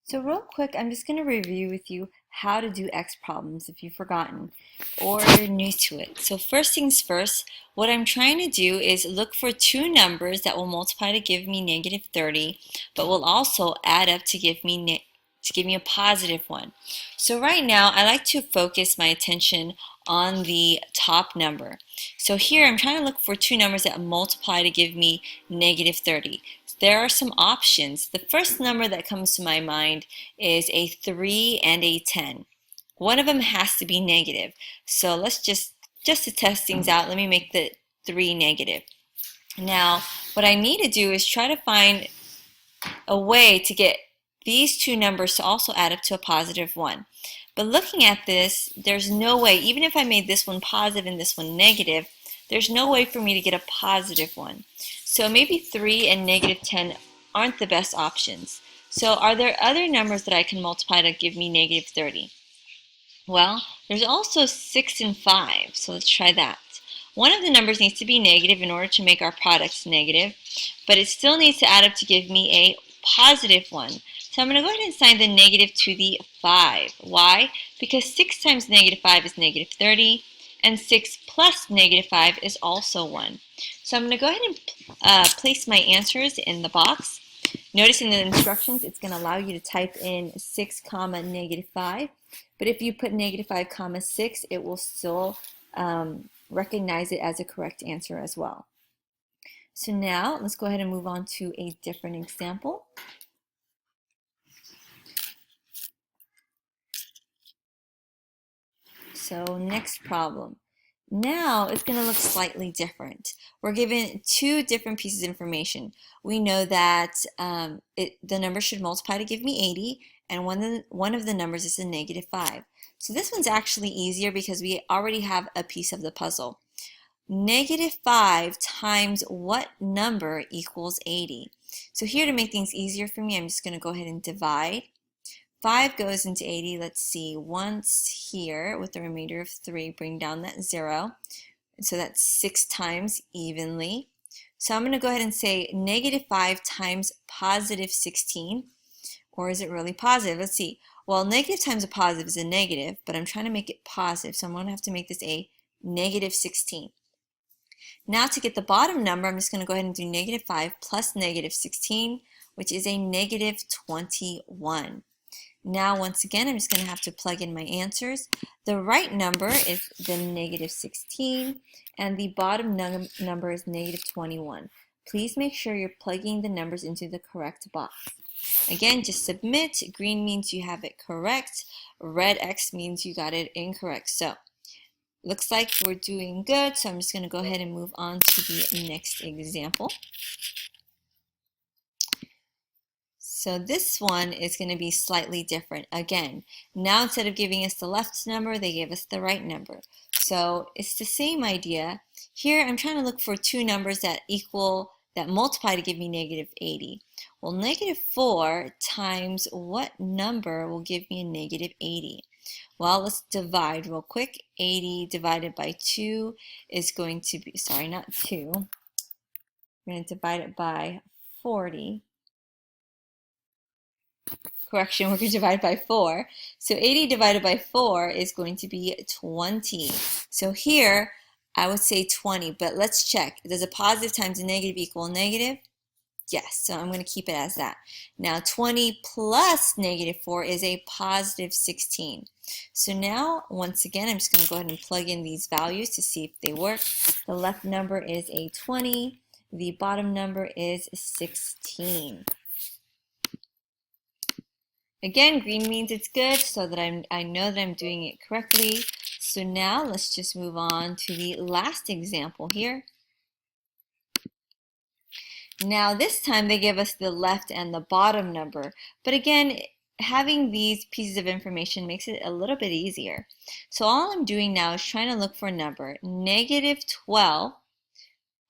So real quick, I'm just going to review with you how to do X problems if you've forgotten or you're new to it. So first things first, what I'm trying to do is look for two numbers that will multiply to give me negative 30, but will also add up to give me a positive one. So right now, I like to focus my attention on the top number. So here, I'm trying to look for two numbers that multiply to give me negative 30. There are some options. The first number that comes to my mind is a 3 and a 10. One of them has to be negative. So let's just to test things out, let me make the 3 negative. Now, what I need to do is try to find a way to get these two numbers to also add up to a positive 1. But looking at this, there's no way, even if I made this one positive and this one negative, there's no way for me to get a positive one. So maybe 3 and negative 10 aren't the best options. So are there other numbers that I can multiply to give me negative 30? Well, there's also 6 and 5, so let's try that. One of the numbers needs to be negative in order to make our products negative, but it still needs to add up to give me a positive one. So I'm going to go ahead and assign the negative to the 5. Why? Because 6 times negative 5 is negative 30, and 6 plus negative 5 is also 1. So I'm going to go ahead and place my answers in the box. Notice in the instructions, it's going to allow you to type in 6 comma negative 5. But if you put negative 5 comma 6, it will still recognize it as a correct answer as well. So now let's go ahead and move on to a different example. So next problem. Now it's going to look slightly different. We're given two different pieces of information. We know that the number should multiply to give me 80, and one of the numbers is a negative 5. So this one's actually easier because we already have a piece of the puzzle. Negative 5 times what number equals 80? So here, to make things easier for me, I'm just going to go ahead and divide. 5 goes into 80, let's see, once here with the remainder of 3, bring down that 0. So that's 6 times evenly. So I'm going to go ahead and say negative 5 times positive 16. Or is it really positive? Let's see. Well, negative times a positive is a negative, but I'm trying to make it positive, so I'm going to have to make this a negative 16. Now to get the bottom number, I'm just going to go ahead and do negative 5 plus negative 16, which is a negative 21. Now, once again, I'm just going to have to plug in my answers. The right number is the negative 16, and the bottom number is negative 21. Please make sure you're plugging the numbers into the correct box. Again, just submit. Green means you have it correct. Red X means you got it incorrect. So, looks like we're doing good, so I'm just going to go ahead and move on to the next example. So this one is going to be slightly different. Again, now instead of giving us the left number, they gave us the right number. So it's the same idea. Here I'm trying to look for two numbers that multiply to give me negative 80. Well, negative 4 times what number will give me a negative 80? Well, let's divide real quick. 80 divided by 2 is going to be, sorry, not 2. We're going to divide it by 40. Correction, we're going to divide by 4. So 80 divided by 4 is going to be 20. So here, I would say 20, but let's check. Does a positive times a negative equal negative? Yes, so I'm going to keep it as that. Now 20 plus negative 4 is a positive 16. So now, once again, I'm just going to go ahead and plug in these values to see if they work. The left number is a 20. The bottom number is 16. Again, green means it's good, so that I know that I'm doing it correctly. So now let's just move on to the last example here. Now this time they give us the left and the bottom number, but again, having these pieces of information makes it a little bit easier. So all I'm doing now is trying to look for a number. Negative 12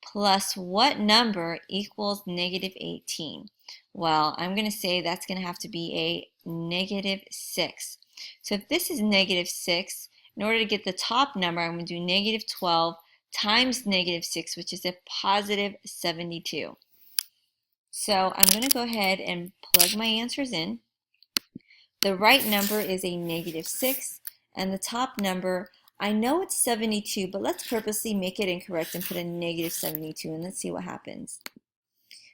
plus what number equals negative 18? Well, I'm going to say that's going to have to be a negative 6. So if this is negative 6, in order to get the top number, I'm going to do negative 12 times negative 6, which is a positive 72. So I'm going to go ahead and plug my answers in. The right number is a -6, and the top number, I know it's 72, but let's purposely make it incorrect and put a -72, and let's see what happens.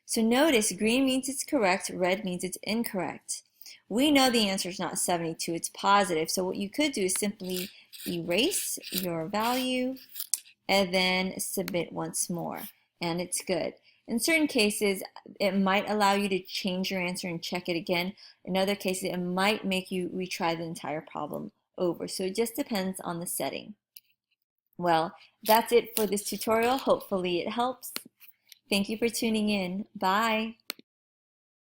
So notice green means it's correct, red means it's incorrect. We know the answer is not 72, it's positive. So what you could do is simply erase your value and then submit once more, and it's good. In certain cases, it might allow you to change your answer and check it again. In other cases, it might make you retry the entire problem over. So it just depends on the setting. Well, that's it for this tutorial. Hopefully it helps. Thank you for tuning in. Bye.